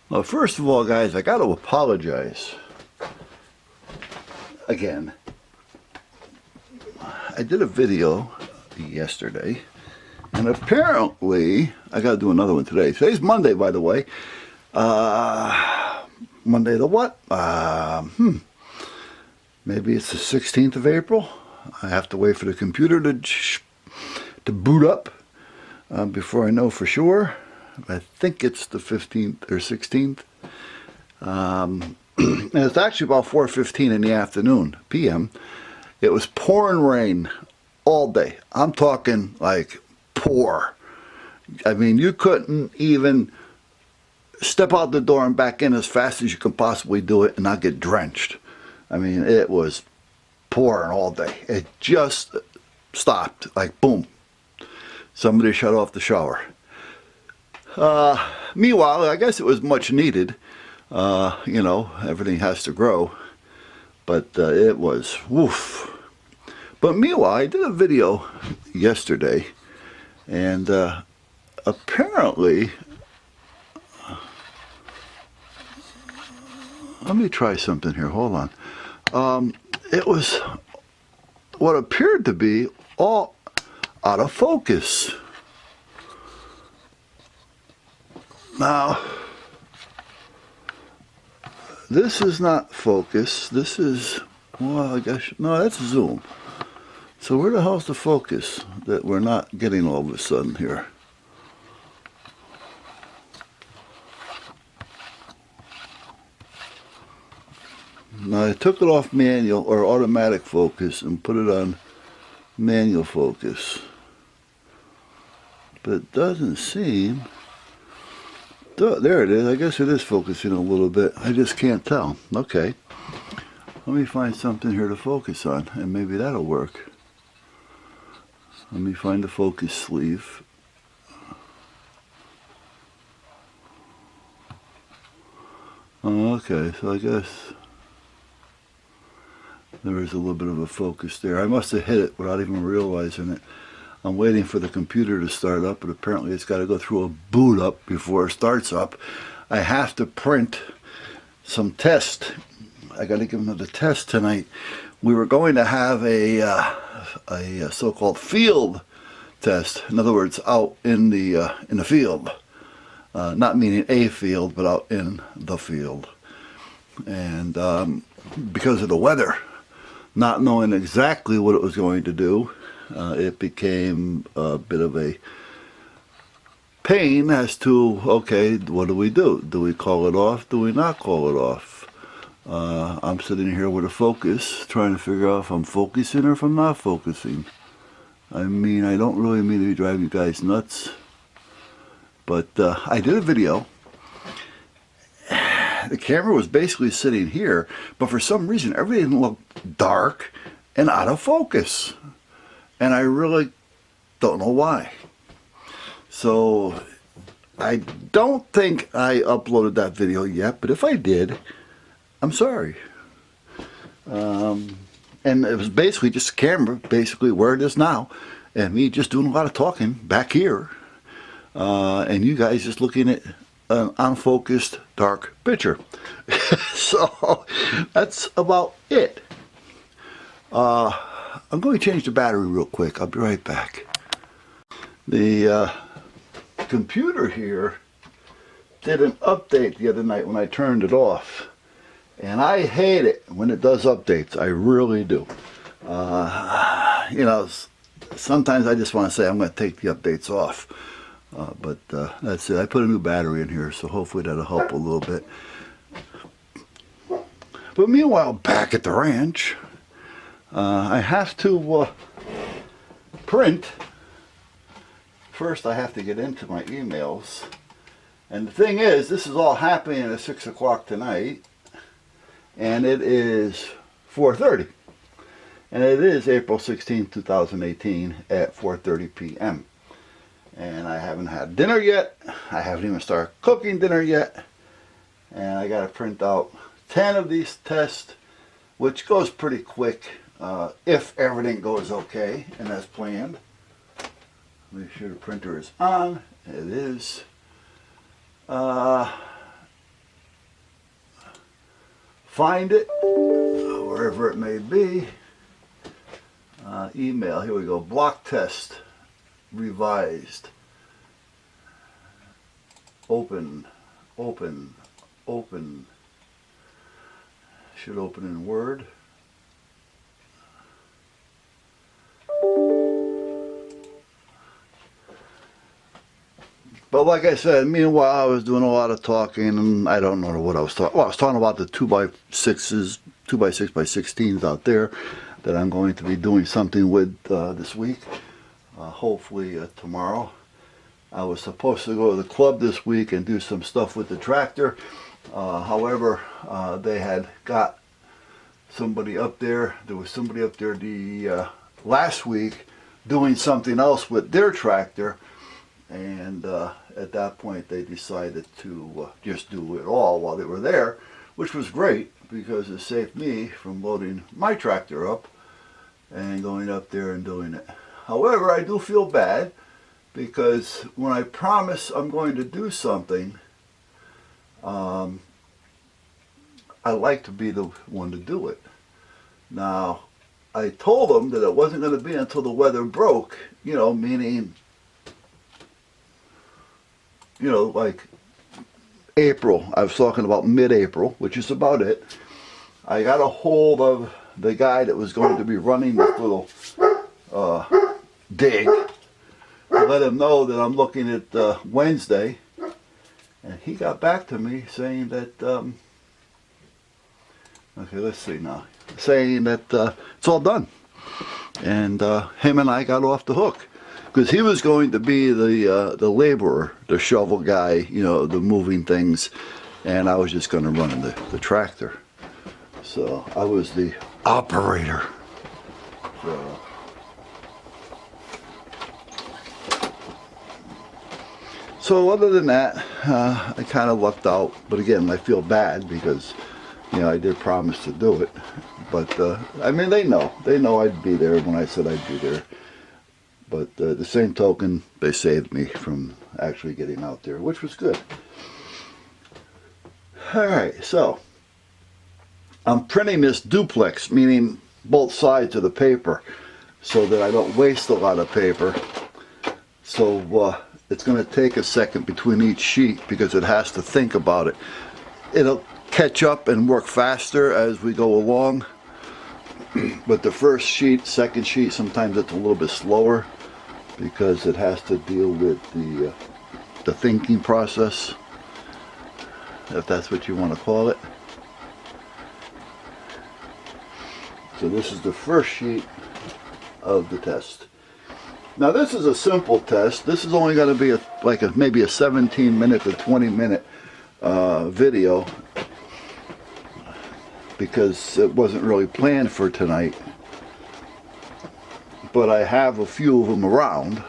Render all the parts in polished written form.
Well, first of all, guys, I got to apologize again. I did a video yesterday, and apparently I got to do another one today. Today's Monday, by the way. Monday the what? Maybe it's the 16th of April. I have to wait for the computer to boot up before I know for sure. I think it's the 15th or 16th. And it's actually about 4:15 in the afternoon, p.m. It was pouring rain all day. I'm talking like pour. I mean, you couldn't even step out the door and back in as fast as you could possibly do it and not get drenched. I mean, it was pouring all day. It just stopped, like boom. Somebody shut off the shower. Meanwhile, I guess it was much needed. You know, everything has to grow. But it was woof. But meanwhile, I did a video yesterday, and apparently, let me try something here. Hold on. It was what appeared to be all out of focus. Now, this is not focus. This is, well, I guess, no, that's zoom. So where the hell's the focus that we're not getting all of a sudden here? Now, I took it off manual or automatic focus and put it on manual focus. But it doesn't seem... There it is. I guess it is focusing a little bit. I just can't tell. Okay. Let me find something here to focus on, and maybe that'll work. Let me find the focus sleeve. Okay, so I guess there is a little bit of a focus there. I must have hit it without even realizing it. I'm waiting for the computer to start up, but apparently it's got to go through a boot up before it starts up. I have to print some test. I got to give them the test tonight. We were going to have a so-called field test. In other words, out in the field. Not meaning a field, but out in the field. And because of the weather, not knowing exactly what it was going to do, it became a bit of a pain as to, okay, what do we do? Do we call it off? Do we not call it off? I'm sitting here with a focus, trying to figure out if I'm focusing or if I'm not focusing. I mean, I don't really mean to be driving you guys nuts, but I did a video. The camera was basically sitting here, but for some reason, everything looked dark and out of focus. And I really don't know why. So I don't think I uploaded that video yet, but if I did, I'm sorry. And it was basically just a camera, basically where it is now, and me just doing a lot of talking back here, and you guys just looking at an unfocused dark picture. So that's about it. I'm going to change the battery real quick. I'll be right back. The computer here did an update the other night when I turned it off. And I hate it when it does updates. I really do. You know, sometimes I just want to say I'm going to take the updates off. But that's it. I put a new battery in here, so hopefully that'll help a little bit. But meanwhile, back at the ranch, I have to print. First, I have to get into my emails. And the thing is, this is all happening at 6 o'clock tonight. And it is 4:30. And it is April 16, 2018 at 4:30 p.m. And I haven't had dinner yet. I haven't even started cooking dinner yet. And I got to print out 10 of these tests, which goes pretty quick. If everything goes okay and as planned. Make sure the printer is on. It is. find it, wherever it may be. Email, here we go, block test, revised, open, should open in Word. But like I said, meanwhile I was doing a lot of talking, and I don't know what I was talking. Well, I was talking about the 2x6s, 2x6x16s out there that I'm going to be doing something with this week. Hopefully tomorrow. I was supposed to go to the club this week and do some stuff with the tractor. However, they had got somebody up there. There was somebody up there the last week doing something else with their tractor. And at that point they decided to just do it all while they were there, which was great because it saved me from loading my tractor up and going up there and doing it. However, I do feel bad because when I promise I'm going to do something, I like to be the one to do it. Now, I told them that it wasn't going to be until the weather broke, you know, meaning, you know, like April. I was talking about mid-April, which is about it. I got a hold of the guy that was going to be running this little dig to let him know that I'm looking at Wednesday. And he got back to me saying that, okay, let's see now, saying that it's all done. And him and I got off the hook. Because he was going to be the laborer, the shovel guy, you know, the moving things, and I was just going to run the tractor. So I was the operator. So other than that, I kind of lucked out. But again, I feel bad because, you know, I did promise to do it. But I mean, they know I'd be there when I said I'd be there. But the same token, they saved me from actually getting out there, which was good. Alright, so I'm printing this duplex, meaning both sides of the paper, so that I don't waste a lot of paper. So it's going to take a second between each sheet because it has to think about it. It'll catch up and work faster as we go along. But the first sheet, second sheet, sometimes it's a little bit slower, because it has to deal with the thinking process, if that's what you want to call it. So this is the first sheet of the test. Now this is a simple test. This is only going to be maybe a 17-minute to 20-minute video, because it wasn't really planned for tonight. But I have a few of them around.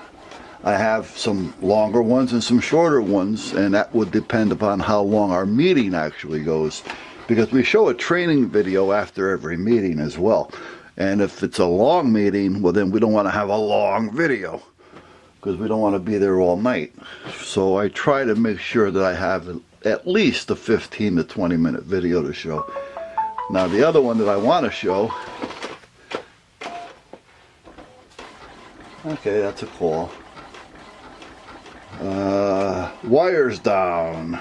I have some longer ones and some shorter ones, and that would depend upon how long our meeting actually goes, because we show a training video after every meeting as well. And if it's a long meeting, well then we don't want to have a long video, because we don't want to be there all night. So I try to make sure that I have at least a 15 to 20 minute video to show. Now the other one that I want to show, okay, that's a call. Wires down.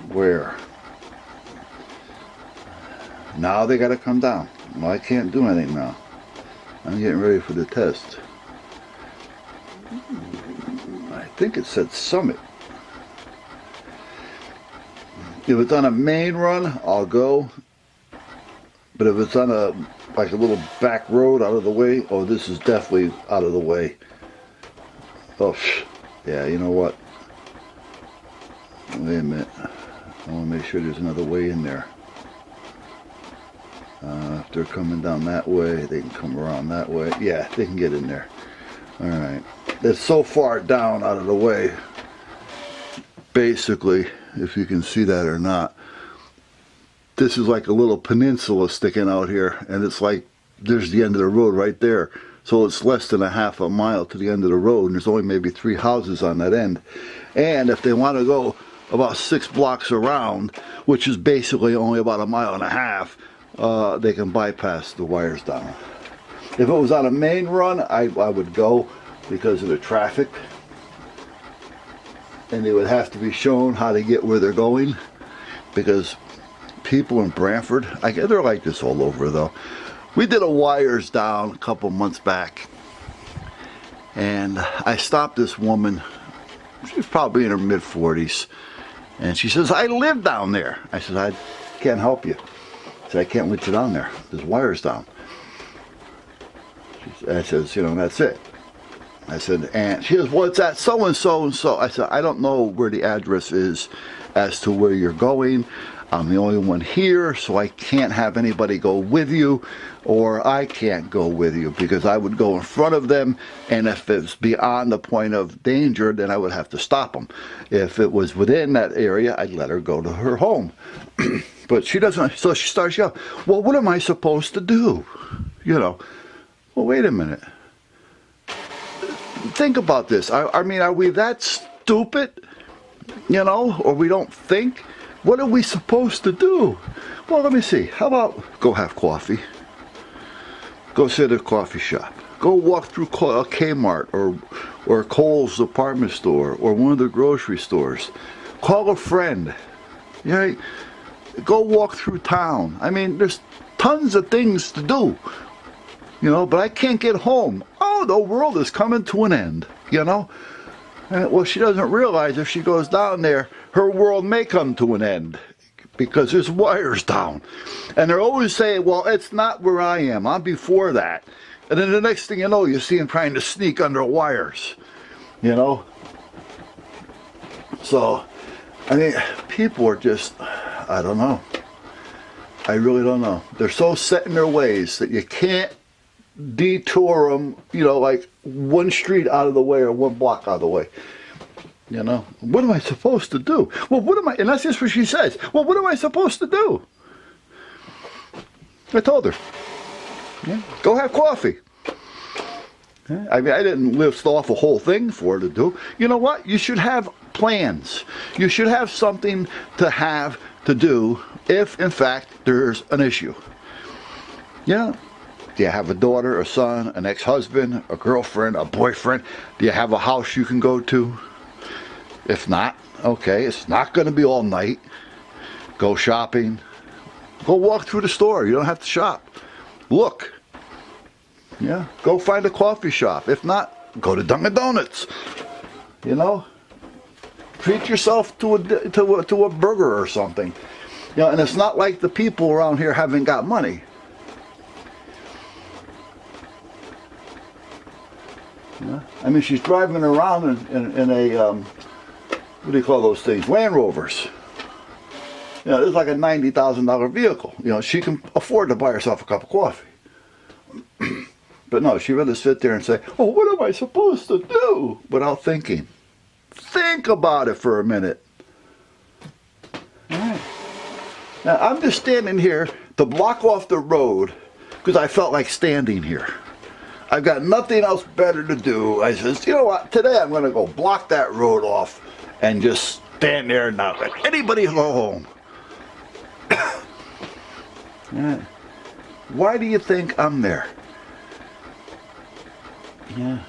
Where? Now they got to come down. Well, I can't do anything now. I'm getting ready for the test. I think it said Summit. If it's on a main run, I'll go. But if it's on a little back road out of the way, oh, this is definitely out of the way. Oh, yeah, you know what? Wait a minute. I want to make sure there's another way in there. If they're coming down that way, they can come around that way. Yeah, they can get in there. Alright. It's so far down out of the way. Basically, if you can see that or not, this is like a little peninsula sticking out here, and it's like there's the end of the road right there. So it's less than a half a mile to the end of the road, and there's only maybe 3 houses on that end. And if they want to go about 6 blocks around, which is basically only about 1.5 miles, they can bypass the wires down. If it was on a main run, I would go because of the traffic, and they would have to be shown how to get where they're going, because people in Brantford, they're like this all over though. We did a wires down a couple months back, and I stopped this woman. She's probably in her mid-40s, and she says, I live down there. I said, I can't help you. I said, I can't let you down there. There's wires down. I says, you know, that's it. I said, and she goes, well, it's at so-and-so and so. I said, I don't know where the address is as to where you're going. I'm the only one here, so I can't have anybody go with you, or I can't go with you, because I would go in front of them, and if it's beyond the point of danger, then I would have to stop them. If it was within that area, I'd let her go to her home. But she doesn't, so she starts yelling, well, what am I supposed to do? You know, well, wait a minute. Think about this. I mean, are we that stupid, you know, or we don't think? What are we supposed to do? Well, let me see. How about go have coffee? Go sit at a coffee shop. Go walk through a Kmart or Kohl's department store or one of the grocery stores. Call a friend. Yeah, go walk through town. I mean, there's tons of things to do. You know, but I can't get home. Oh, the world is coming to an end, you know? Well, she doesn't realize if she goes down there, her world may come to an end because there's wires down. And they're always saying, well, it's not where I am. I'm before that. And then the next thing you know, you see them trying to sneak under wires, you know? So, I mean, people are just, I don't know. I really don't know. They're so set in their ways that you can't detour them, you know, like one street out of the way or one block out of the way. You know, what am I supposed to do? Well, what am I, and that's just what she says. Well, what am I supposed to do? I told her, yeah, go have coffee. Yeah, I mean, I didn't list off a whole thing for her to do. You know what? You should have plans. You should have something to do if, in fact, there's an issue. Yeah. Do you have a daughter, a son, an ex-husband, a girlfriend, a boyfriend? Do you have a house you can go to? If not, okay, it's not going to be all night. Go shopping. Go walk through the store. You don't have to shop. Look. Yeah, go find a coffee shop. If not, go to Dunkin' Donuts. You know, treat yourself to a burger or something. You know, and it's not like the people around here haven't got money. Yeah. I mean, she's driving around in a, what do you call those things? Land Rovers. You know, it's like a $90,000 vehicle. You know, she can afford to buy herself a cup of coffee. But no, she'd rather sit there and say, oh, what am I supposed to do? Without thinking. Think about it for a minute. All right. Now, I'm just standing here to block off the road because I felt like standing here. I've got nothing else better to do. I says, you know what, today I'm going to go block that road off and just stand there and not let anybody go home. Yeah. Why do you think I'm there? Yeah.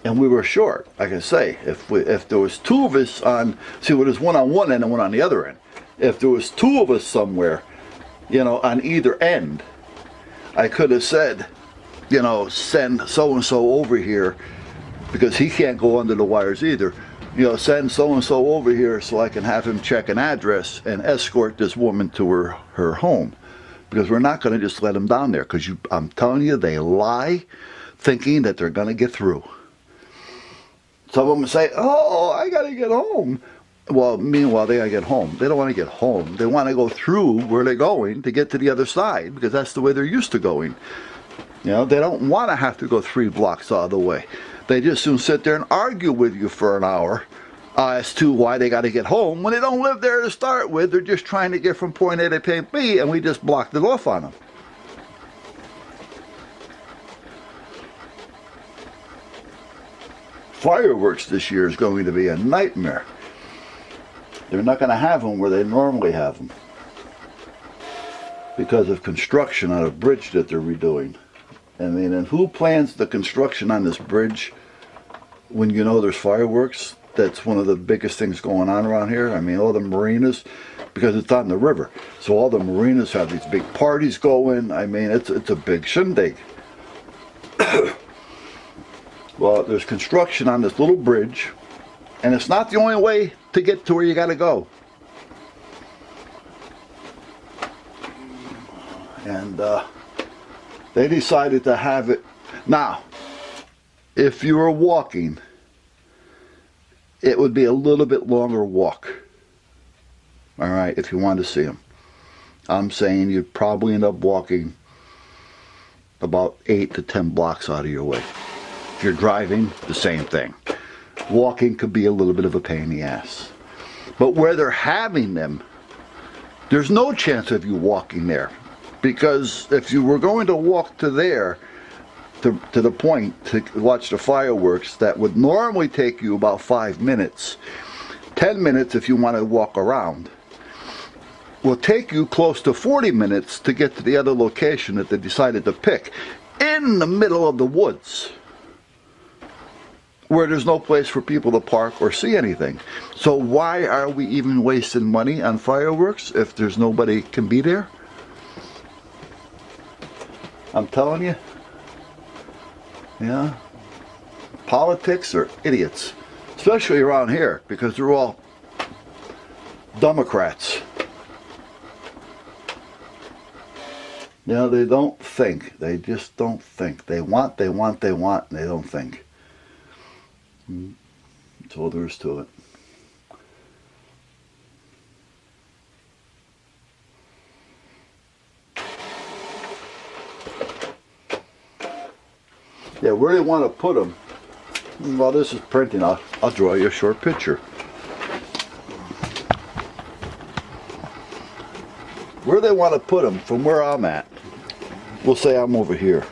And we were short, like I say. If there was two of us on, see, well, there's one on one end and one on the other end. If there was two of us somewhere, you know, on either end, I could have said, you know, send so-and-so over here because he can't go under the wires either. You know, send so-and-so over here so I can have him check an address and escort this woman to her home. Because we're not going to just let them down there. Because I'm telling you, they lie thinking that they're going to get through. Some of them say, oh, I got to get home. Well, meanwhile, they got to get home. They don't want to get home. They want to go through where they're going to get to the other side because that's the way they're used to going. You know, they don't want to have to go 3 blocks out of the way. They just soon sit there and argue with you for an hour as to why they got to get home when they don't live there to start with. They're just trying to get from point A to point B, and we just blocked it off on them. fireworks this year is going to be a nightmare. They're not going to have them where they normally have them because of construction on a bridge that they're redoing. I mean, and who plans the construction on this bridge when you know there's fireworks? That's one of the biggest things going on around here. I mean, all the marinas, because it's on the river, so all the marinas have these big parties going. I mean, it's a big shindig. Well, there's construction on this little bridge, and it's not the only way to get to where you got to go. And they decided to have it. Now, if you were walking, it would be a little bit longer walk. All right, if you want to see them. I'm saying you'd probably end up walking about 8 to 10 blocks out of your way. If you're driving, the same thing. Walking could be a little bit of a pain in the ass. But where they're having them, there's no chance of you walking there. Because if you were going to walk to there, to the point to watch the fireworks, that would normally take you about 5 minutes. 10 minutes if you want to walk around. Will take you close to 40 minutes to get to the other location that they decided to pick. In the middle of the woods. Where there's no place for people to park or see anything. So why are we even wasting money on fireworks if there's nobody can be there? I'm telling you. Yeah. Politics are idiots. Especially around here, because they're all Democrats. You know, they don't think. They just don't think. They want, and they don't think. That's all there is to it. Yeah, where they want to put them, while this is printing, I'll draw you a short picture. Where they want to put them, from where I'm at, we'll say I'm over here,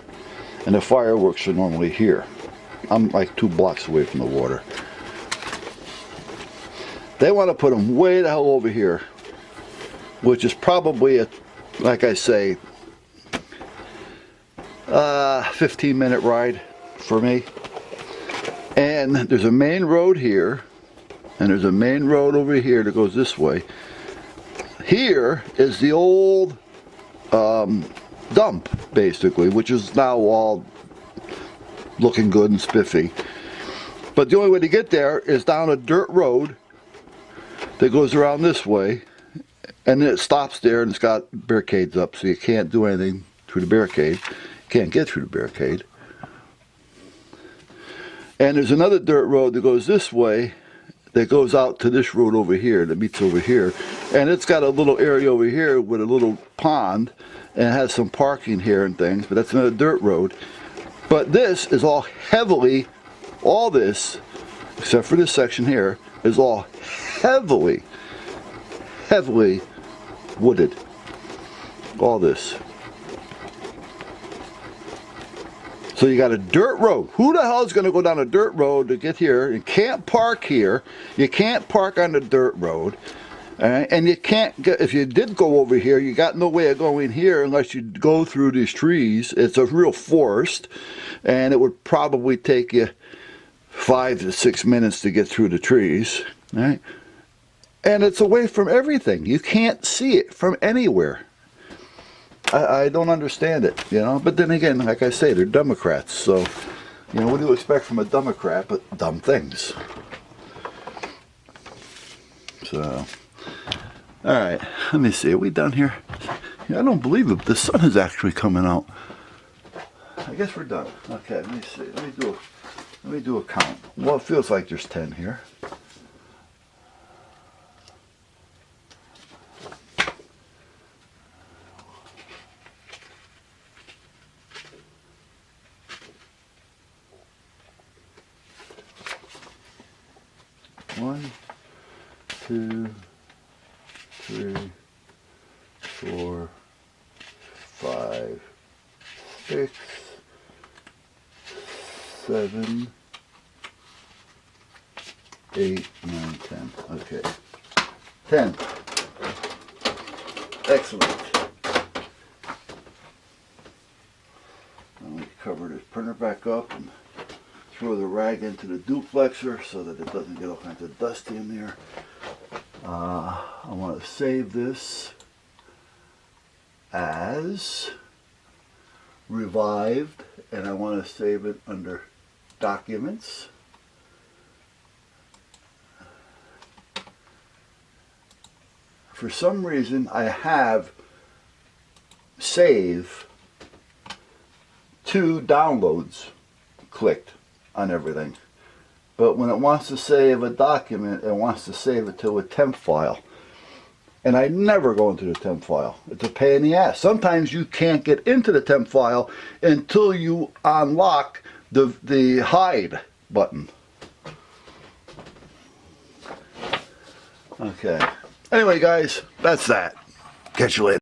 and the fireworks are normally here. I'm like 2 blocks away from the water. They want to put them way the hell over here, which is probably, like I say, 15-minute ride for me. And there's a main road here, and there's a main road over here that goes this way. Here is the old dump, basically, which is now all looking good and spiffy. But the only way to get there is down a dirt road that goes around this way, and then it stops there, and it's got barricades up, so you can't do anything through the barricade. You can't get through the barricade. And there's another dirt road that goes this way, that goes out to this road over here, that meets over here. And it's got a little area over here with a little pond, and it has some parking here and things, but that's another dirt road. But this is all heavily, all this, except for this section here, is all heavily wooded. All this. So you got a dirt road. Who the hell is going to go down a dirt road to get here? You can't park here. You can't park on the dirt road. And you can't get, if you did go over here, you got no way of going here unless you go through these trees. It's a real forest, and it would probably take you 5 to 6 minutes to get through the trees. Right? And it's away from everything. You can't see it from anywhere. I don't understand it, you know. But then again, like I say, they're Democrats. So, you know, what do you expect from a Democrat but dumb things? So, all right, let me see. Are we done here? Yeah, I don't believe it. The sun is actually coming out. I guess we're done. Okay, let me see. Let me do a count. Well, it feels like there's 10 here. One, 2, 3, 4, 5, 6, 7, 8, 9, 10. Okay. 10. Excellent. Now we cover this printer back up and throw the rag into the duplexer so that it doesn't get all kinds of dusty in there. I want to save this as revived, and I want to save it under documents. For some reason I have save to downloads clicked on everything, but when it wants to save a document, it wants to save it to a temp file, and I never go into the temp file. It's a pain in the ass. Sometimes you can't get into the temp file until you unlock the hide button. Okay, anyway guys, that's that. Catch you later.